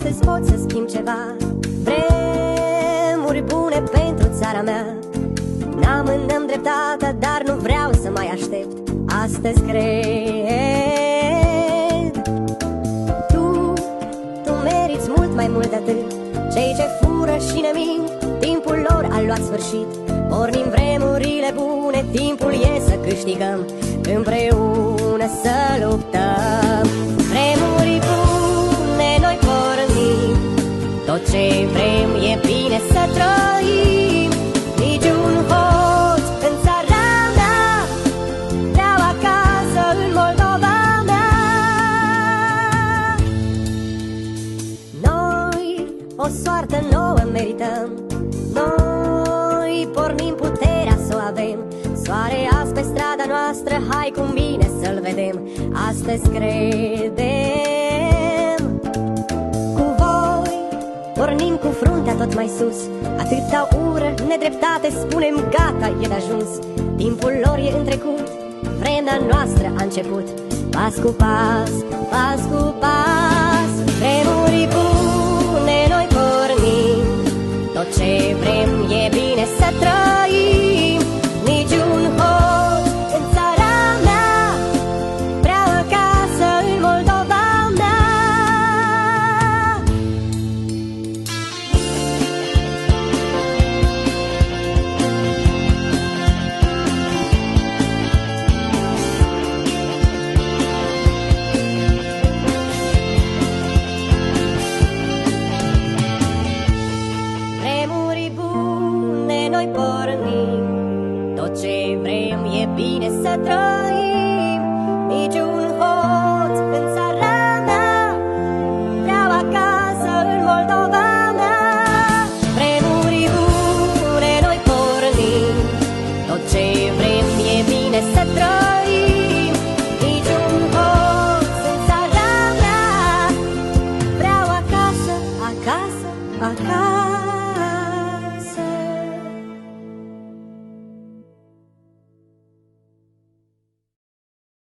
astăzi pot să schimb ceva. Vremuri bune pentru țara mea. N-amânăm dreptatea, dar nu vreau să mai aștept. Astăzi cred. Tu meriți mult mai mult de atât. Cei ce fură și ne mint, timpul lor a luat sfârșit. Pornim vremurile bune, timpul e să câștigăm, împreună să luptăm. Vremuri bune noi pornim, tot ce vrem e bine să trăim. Niciun hoț în țara mea, vreau acasă în Moldova mea. Noi o soartă nouă merităm, noi pornim puterea să o avem. Soare azi pe strada noastră, hai cum bine să-l vedem. Astăzi credem. Cu voi pornim cu fruntea tot mai sus. Atâta ură, nedreptate, spunem gata, e de ajuns. Timpul lor e în trecut, vremea noastră a început. Pas cu pas, pas cu